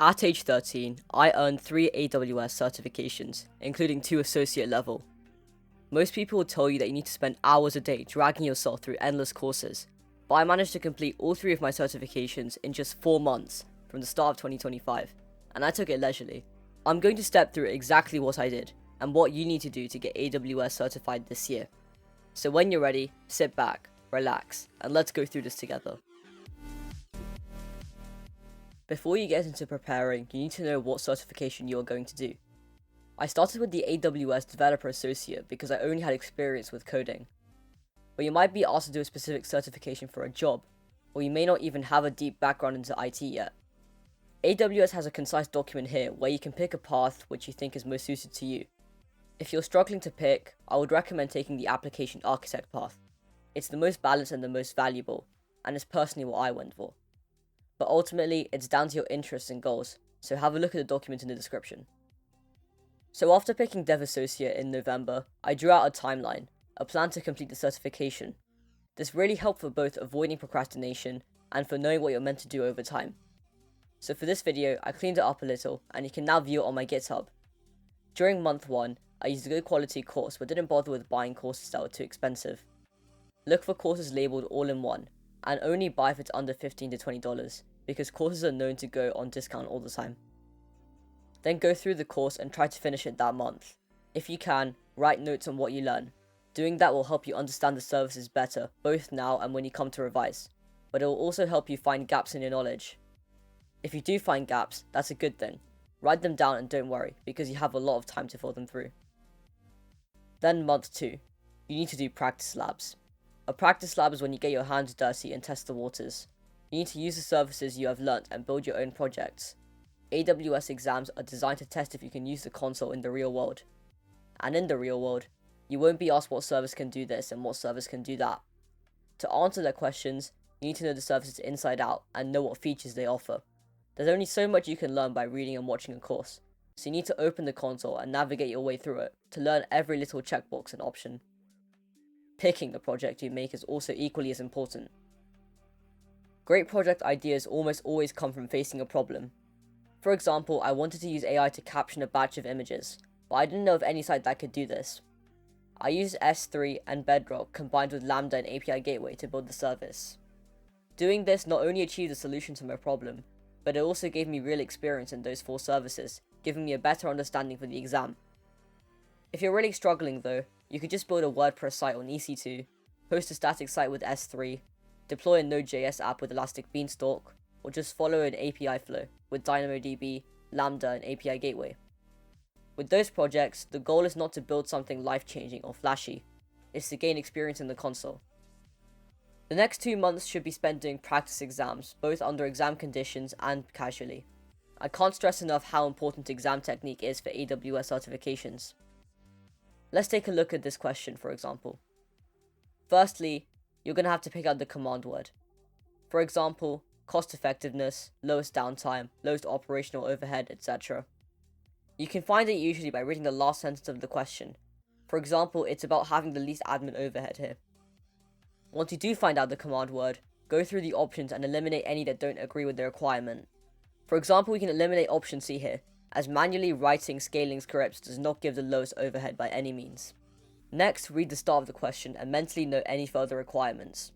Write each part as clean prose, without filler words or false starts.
At age 13, I earned 3 AWS certifications, including 2 associate level. Most people will tell you that you need to spend hours a day dragging yourself through endless courses, but I managed to complete all 3 of my certifications in just 4 months from the start of 2025, and I took it leisurely. I'm going to step through exactly what I did, and what you need to do to get AWS certified this year. So when you're ready, sit back, relax, and let's go through this together. Before you get into preparing, you need to know what certification you are going to do. I started with the AWS Developer Associate because I only had experience with coding. But you might be asked to do a specific certification for a job, or you may not even have a deep background into IT yet. AWS has a concise document here where you can pick a path which you think is most suited to you. If you're struggling to pick, I would recommend taking the Application Architect path. It's the most balanced and the most valuable, and it's personally what I went for. But ultimately, it's down to your interests and goals, so have a look at the document in the description. So after picking Dev Associate in November, I drew out a timeline, a plan to complete the certification. This really helped for both avoiding procrastination and for knowing what you're meant to do over time. So for this video, I cleaned it up a little, and you can now view it on my GitHub. During month 1, I used a good quality course but didn't bother with buying courses that were too expensive. Look for courses labelled all-in-one, and only buy if it's under $15 to $20, because courses are known to go on discount all the time. Then go through the course and try to finish it that month. If you can, write notes on what you learn. Doing that will help you understand the services better, both now and when you come to revise, but it will also help you find gaps in your knowledge. If you do find gaps, that's a good thing. Write them down and don't worry, because you have a lot of time to fill them through. Then month 2, you need to do practice labs. A practice lab is when you get your hands dirty and test the waters. You need to use the services you have learnt and build your own projects. AWS exams are designed to test if you can use the console in the real world. And in the real world, you won't be asked what service can do this and what service can do that. To answer their questions, you need to know the services inside out and know what features they offer. There's only so much you can learn by reading and watching a course, so you need to open the console and navigate your way through it to learn every little checkbox and option. Picking the project you make is also equally as important. Great project ideas almost always come from facing a problem. For example, I wanted to use AI to caption a batch of images, but I didn't know of any site that could do this. I used S3 and Bedrock combined with Lambda and API Gateway to build the service. Doing this not only achieved a solution to my problem, but it also gave me real experience in those 4 services, giving me a better understanding for the exam. If you're really struggling though, you could just build a WordPress site on EC2, host a static site with S3, deploy a Node.js app with Elastic Beanstalk, or just follow an API flow with DynamoDB, Lambda, and API Gateway. With those projects, the goal is not to build something life-changing or flashy, it's to gain experience in the console. The next 2 months should be spent doing practice exams, both under exam conditions and casually. I can't stress enough how important exam technique is for AWS certifications. Let's take a look at this question, for example. Firstly, you're going to have to pick out the command word. For example, cost effectiveness, lowest downtime, lowest operational overhead, etc. You can find it usually by reading the last sentence of the question. For example, it's about having the least admin overhead here. Once you do find out the command word, go through the options and eliminate any that don't agree with the requirement. For example, we can eliminate option C here, as manually writing scaling scripts does not give the lowest overhead by any means. Next, read the start of the question and mentally note any further requirements.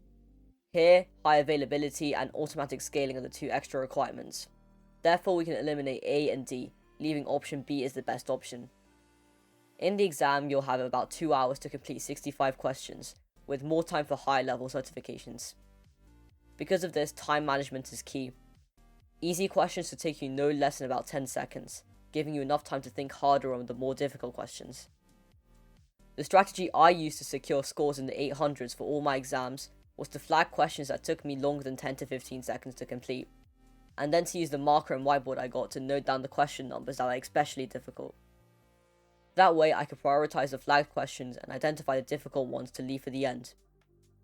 Here, high availability and automatic scaling are the 2 extra requirements. Therefore, we can eliminate A and D, leaving option B as the best option. In the exam, you'll have about 2 hours to complete 65 questions, with more time for higher level certifications. Because of this, time management is key. Easy questions should take you no less than about 10 seconds, giving you enough time to think harder on the more difficult questions. The strategy I used to secure scores in the 800s for all my exams was to flag questions that took me longer than 10 to 15 seconds to complete, and then to use the marker and whiteboard I got to note down the question numbers that were especially difficult. That way I could prioritize the flagged questions and identify the difficult ones to leave for the end.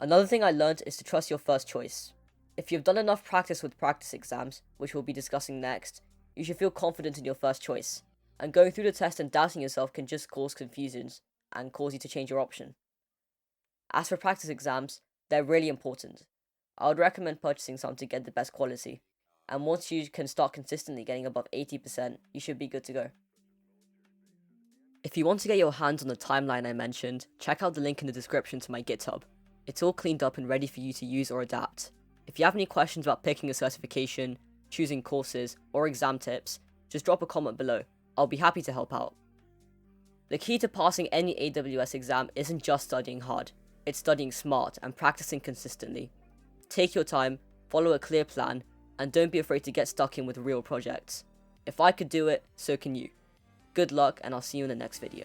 Another thing I learned is to trust your first choice. If you've done enough practice with practice exams, which we'll be discussing next, you should feel confident in your first choice, and going through the test and doubting yourself can just cause confusions and cause you to change your option. As for practice exams, they're really important. I would recommend purchasing some to get the best quality. and once you can start consistently getting above 80%, you should be good to go. If you want to get your hands on the timeline I mentioned, check out the link in the description to my GitHub. It's all cleaned up and ready for you to use or adapt. If you have any questions about picking a certification, choosing courses, or exam tips, just drop a comment below. I'll be happy to help out. The key to passing any AWS exam isn't just studying hard, it's studying smart and practicing consistently. Take your time, follow a clear plan, and don't be afraid to get stuck in with real projects. If I could do it, so can you. Good luck, and I'll see you in the next video.